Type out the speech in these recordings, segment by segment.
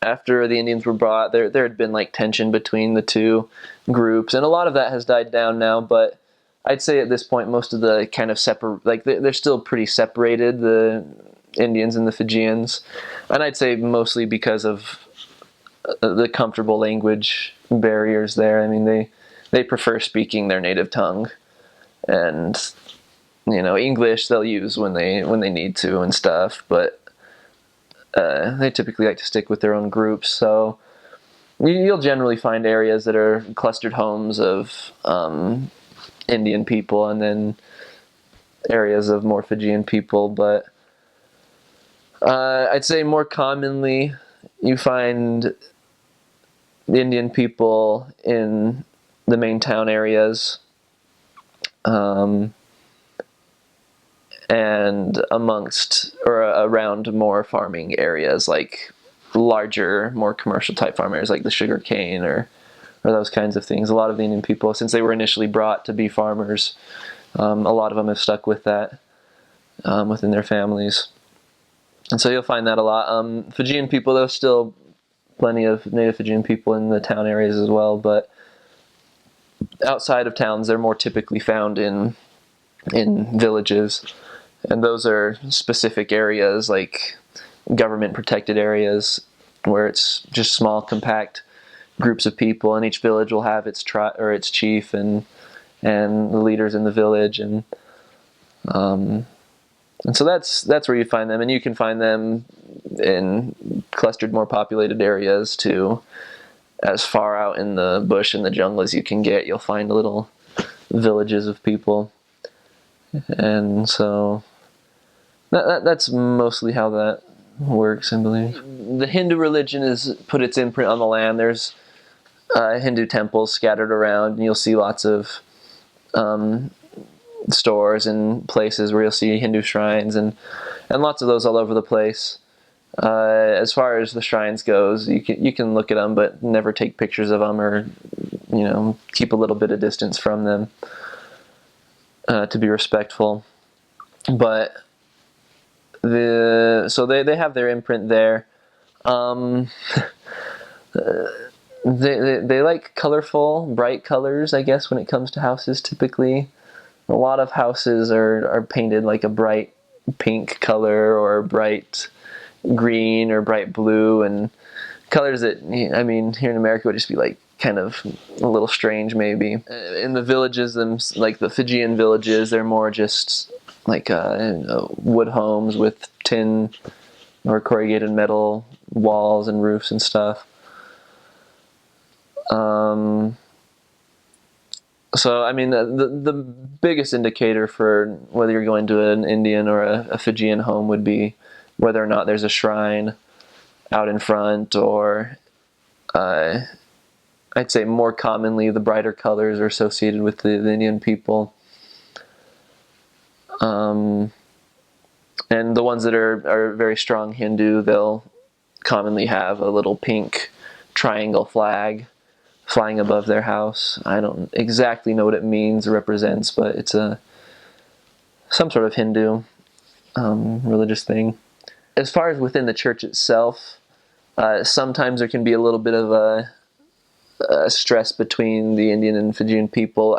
after the Indians were brought, there had been like tension between the two groups, and a lot of that has died down now. But I'd say at this point, most of the kind of they're still pretty separated, the Indians and the Fijians, and I'd say mostly because of the comfortable language barriers there. I mean, they prefer speaking their native tongue, and English they'll use when they need to and stuff, but they typically like to stick with their own groups. So you'll generally find areas that are clustered homes of Indian people, and then areas of more Fijian people. But I'd say more commonly you find Indian people in the main town areas, and amongst or around more farming areas, like larger, more commercial type farm areas like the sugar cane or those kinds of things. A lot of the Indian people, since they were initially brought to be farmers, a lot of them have stuck with that within their families. And so you'll find that a lot. Fijian people, there's still plenty of native Fijian people in the town areas as well, but outside of towns, they're more typically found in villages. And those are specific areas, like government protected areas, where it's just small, compact groups of people, and each village will have its its chief and the leaders in the village, and so that's where you find them, and you can find them in clustered, more populated areas too. As far out in the bush and the jungle as you can get, you'll find little villages of people, and so that's mostly how that works, I believe. The Hindu religion has put its imprint on the land. There's Hindu temples scattered around, and you'll see lots of stores and places where you'll see Hindu shrines, and lots of those all over the place. As far as the shrines goes, you can look at them, but never take pictures of them, or keep a little bit of distance from them to be respectful. But so they have their imprint there. They like colorful, bright colors, I guess, when it comes to houses. Typically, a lot of houses are painted like a bright pink color, or bright green, or bright blue, and colors that, I mean, here in America would just be like kind of a little strange maybe. In the villages, like the Fijian villages, they're more just like wood homes with tin or corrugated metal walls and roofs and stuff. So, I mean, the biggest indicator for whether you're going to an Indian or a Fijian home would be whether or not there's a shrine out in front, or I'd say more commonly the brighter colors are associated with the Indian people. And the ones that are very strong Hindu, they'll commonly have a little pink triangle flag flying above their house. I don't exactly know what it means or represents, but it's some sort of Hindu religious thing. As far as within the church itself, sometimes there can be a little bit of a stress between the Indian and Fijian people.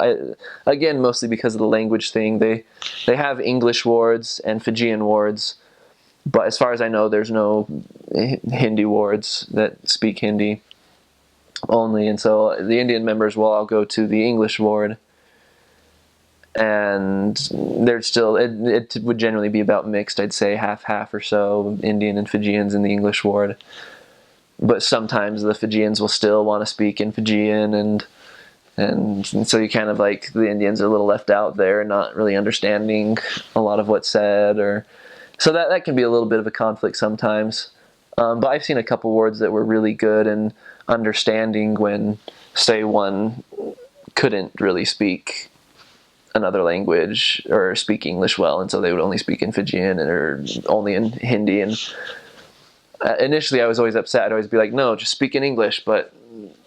Again, mostly because of the language thing. They have English wards and Fijian wards, but as far as I know, there's no Hindi wards that speak Hindi only. And so the Indian members will all go to the English ward, and there's still, it would generally be about mixed, I'd say half or so, Indian and Fijians in the English ward. But sometimes the Fijians will still want to speak in Fijian, and so you kind of like, the Indians are a little left out there, not really understanding a lot of what's said, or so that can be a little bit of a conflict sometimes. But I've seen a couple wards that were really good and understanding when, say, one couldn't really speak another language or speak English well, and so they would only speak in Fijian or only in Hindi. And initially I was always upset. I'd always be like, no, just speak in English. But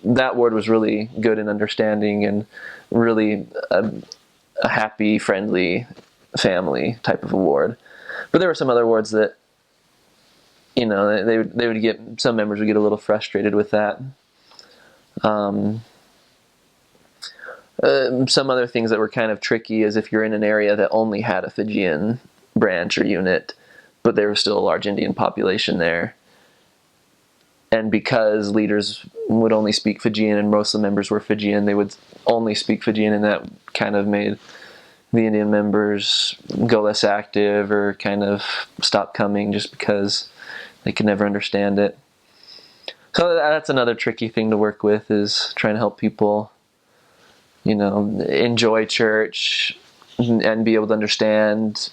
that ward was really good in understanding, and really a happy, friendly family type of a ward. But there were some other wards that they would get, some members would get a little frustrated with that. Some other things that were kind of tricky is if you're in an area that only had a Fijian branch or unit, but there was still a large Indian population there. And because leaders would only speak Fijian and most of the members were Fijian, they would only speak Fijian, and that kind of made the Indian members go less active or kind of stop coming just because they could never understand it. So that's another tricky thing to work with, is trying to help people, enjoy church and be able to understand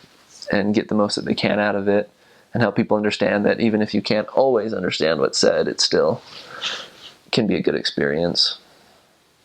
and get the most that they can out of it, and help people understand that even if you can't always understand what's said, it still can be a good experience.